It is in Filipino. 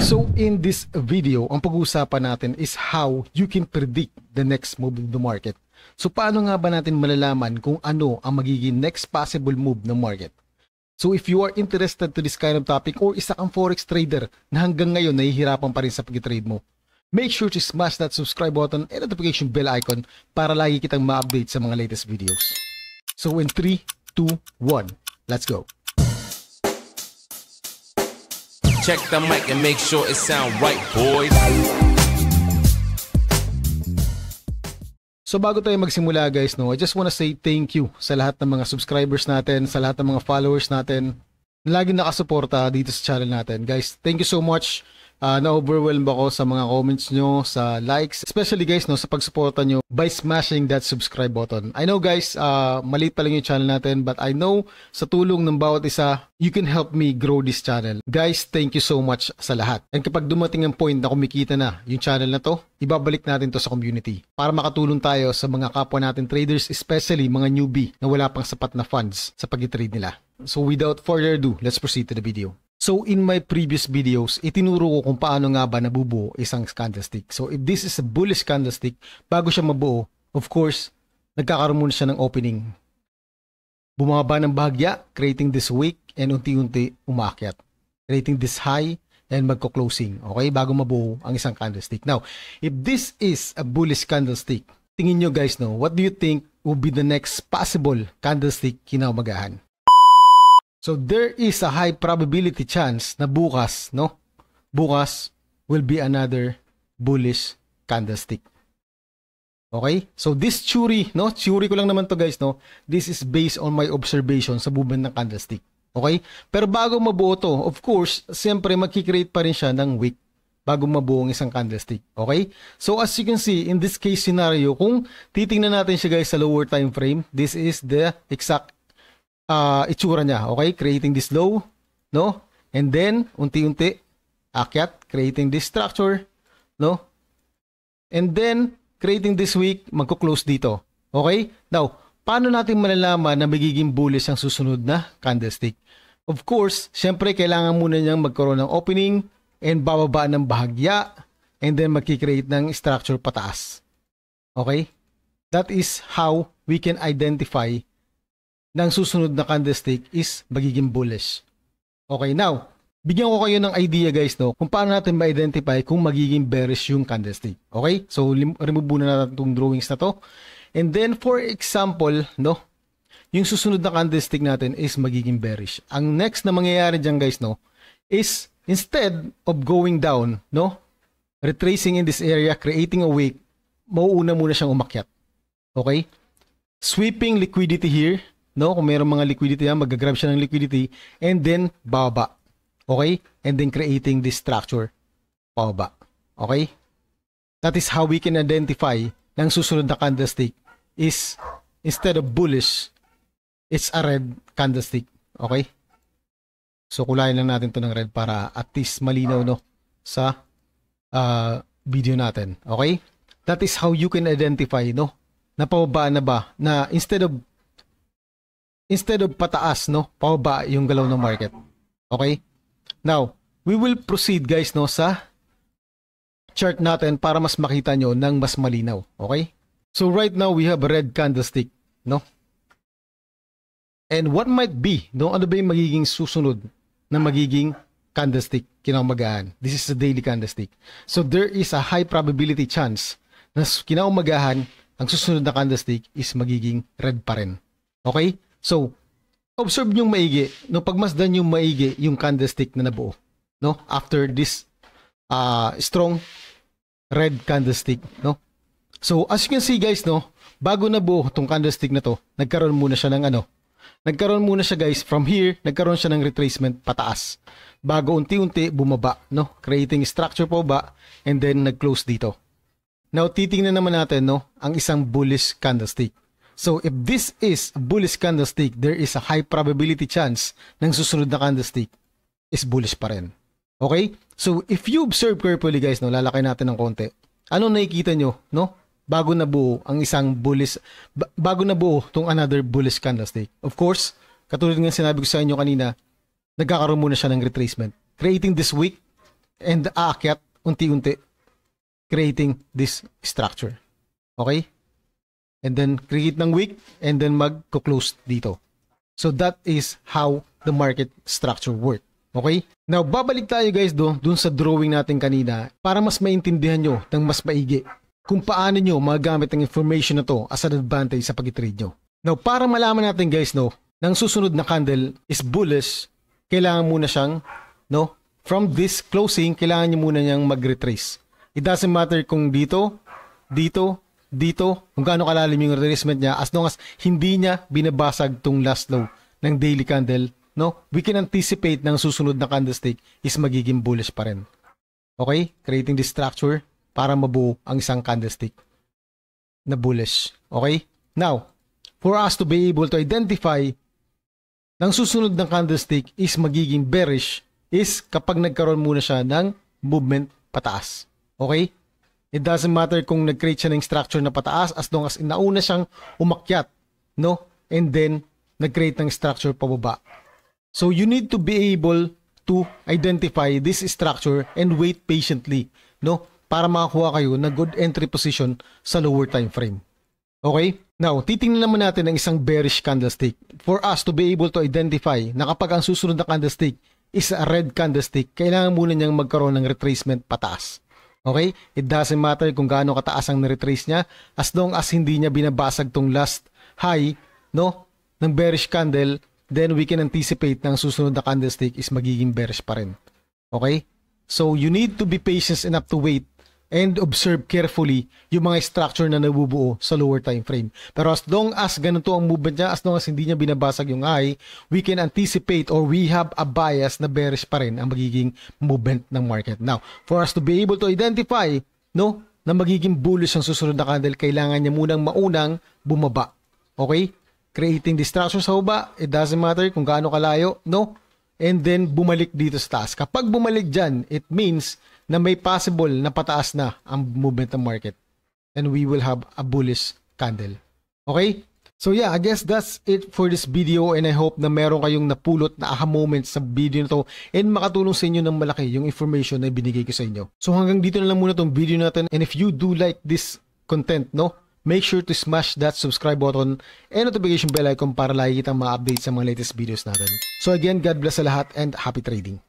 So in this video, ang pag-uusapan natin is how you can predict the next move of the market. So paano nga ba natin malalaman kung ano ang magiging next possible move ng market? So if you are interested to this kind of topic or isa kang forex trader na hanggang ngayon nahihirapan pa rin sa pag-trade mo, make sure to smash that subscribe button and notification bell icon para lagi kitang ma-update sa mga latest videos. So in 3, 2, 1, let's go! Check the mic and make sure it sound right, boys. So bago tayo magsimula guys, I just wanna say thank you sa lahat ng mga subscribers natin, sa lahat ng mga followers natin, na lagi nakasuporta dito sa channel natin. Guys, thank you so much. Na-overwhelmed ako sa mga comments nyo, sa likes, especially guys sa pagsuporta nyo by smashing that subscribe button. I know guys, maliit pa lang yung channel natin, but I know sa tulong ng bawat isa, you can help me grow this channel. Guys, thank you so much sa lahat. And kapag dumating ang point na kumikita na yung channel na to, ibabalik natin to sa community para makatulong tayo sa mga kapwa natin traders, especially mga newbie na wala pang sapat na funds sa pag-trade nila. So without further ado, let's proceed to the video. So in my previous videos, itinuro ko kung paano nga ba nabubuo isang candlestick. So if this is a bullish candlestick, bago siya mabuo, of course, nagkakaroon muna siya ng opening. Bumaba ng bahagya, creating this wick, and unti-unti umakyat. Creating this high, and magko-closing. Okay? Bago mabuo ang isang candlestick. Now, if this is a bullish candlestick, tingin nyo guys, what do you think will be the next possible candlestick kinaumagahan? So there is a high probability chance na bukas, bukas will be another bullish candlestick. Okay? So this theory, theory ko lang naman to guys, this is based on my observation sa movement ng candlestick. Okay? Pero bago mabuo to, of course, siyempre magki-create pa rin siya ng wick bago mabuo ang isang candlestick. Okay? So as you can see, in this case scenario, kung titingnan natin siya guys sa lower time frame, this is the exact itsura niya, okay? Creating this low, and then unti-unti akyat, creating this structure, and then creating this wick, magko-close dito. Okay? Now, paano natin malalaman na magiging bullish ang susunod na candlestick? Of course, syempre kailangan muna niyang magkaroon ng opening and bababa ng bahagya and then magki-create ng structure pataas. Okay? That is how we can identify ng susunod na candlestick is magiging bullish. Okay, now, bigyan ko kayo ng idea guys, kung paano natin ma-identify kung magiging bearish yung candlestick. Okay? So, remove muna natin itong drawings na to. And then, for example, yung susunod na candlestick natin is magiging bearish. Ang next na mangyayari dyan guys, is instead of going down, retracing in this area, creating a wick, mauuna muna siyang umakyat. Okay? Sweeping liquidity here, kung mayroong mga liquidity yan, mag-grab siya ng liquidity, and then, bababa. Okay? And then, creating this structure. Bababa. Okay? That is how we can identify ng susunod na candlestick is, instead of bullish, it's a red candlestick. Okay? So, kulayan lang natin to ng red para at least malinaw, sa video natin. Okay? That is how you can identify, na pababa na ba, na instead of pataas, pababa yung galaw ng market. Okay? Now, we will proceed guys, sa chart natin para mas makita nyo ng mas malinaw. Okay? So right now, we have a red candlestick, And what might be, ano ba yung magiging susunod na magiging candlestick kinaumagahan? This is a daily candlestick. So there is a high probability chance na kinaumagahan, ang susunod na candlestick is magiging red pa rin. Okay? So, observe nyo maigi, pagmasdan nyo maigi yung candlestick na nabuo, after this strong red candlestick, So, as you can see guys, bago nabuo tong candlestick na to, nagkaroon muna siya ng nagkaroon muna siya guys, from here, nagkaroon siya ng retracement pataas. Bago unti-unti bumaba, creating structure po ba, and then nag-close dito. Now, titingnan naman natin, ang isang bullish candlestick. So, if this is a bullish candlestick, there is a high probability chance ng susunod na candlestick is bullish pa rin. Okay? So, if you observe carefully guys, lalakay natin ng konti. Anong nakikita nyo, bago nabuo ang isang bullish, bago nabuo itong another bullish candlestick? Of course, katulad ng sinabi ko sa inyo kanina, nagkakaroon muna siya ng retracement. Creating this wick, and aakyat unti-unti, creating this structure. Okay? And then create ng wick and then mag-close dito. So that is how the market structure work. Okay? Now, babalik tayo guys dun sa drawing natin kanina para mas maintindihan nyo ng mas maigi kung paano nyo magagamit ang information na to as an advantage sa pag-trade nyo. Now, para malaman natin guys, nang susunod na candle is bullish, kailangan muna siyang, from this closing, kailangan nyo muna niyang mag-retrace. It doesn't matter kung dito, kung gaano kalalim yung retracement niya, as long as hindi niya binabasag tong last low ng daily candle, we can anticipate ng susunod na candlestick is magiging bullish pa rin. Okay? Creating this structure para mabuo ang isang candlestick na bullish. Okay? Now, for us to be able to identify ng susunod ng candlestick is magiging bearish is kapag nagkaroon muna siya ng movement pataas. Okay? It doesn't matter kung nag-create siya ng structure na pataas as long as nauna siyang umakyat, and then nag-create ng structure pababa. So you need to be able to identify this structure and wait patiently, para makakuha kayo ng good entry position sa lower time frame. Okay? Now, titingnan naman natin ang isang bearish candlestick for us to be able to identify na kapag ang susunod na candlestick is a red candlestick, kailangan muna niyang magkaroon ng retracement pataas. Okay? It doesn't matter kung gaano kataas ang na-retrace niya as long as hindi niya binabasag tong last high, ng bearish candle, then we can anticipate na ang susunod na candlestick is magiging bearish pa rin. Okay? So, you need to be patient enough to wait and observe carefully yung mga structure na nabubuo sa lower time frame. Pero as long as ganito ang movement niya, as long as hindi niya binabasag yung high, we can anticipate or we have a bias na bearish pa rin ang magiging movement ng market. Now, for us to be able to identify, na magiging bullish ang susunod na candle, kailangan niya maunang bumaba. Okay? Creating the structure sa baba, it doesn't matter kung gaano kalayo, and then bumalik dito sa taas. Kapag bumalik dyan, it means na may possible na pataas na ang movement ng market and we will have a bullish candle. Okay? So yeah, I guess that's it for this video and I hope na meron kayong napulot na aha moments sa video na to and makatulong sa inyo ng malaki yung information na binigay ko sa inyo. So hanggang dito na lang muna tong video natin, and if you do like this content, make sure to smash that subscribe button and notification bell icon para lagi kitang ma-update sa mga latest videos natin. So again, God bless sa lahat and happy trading.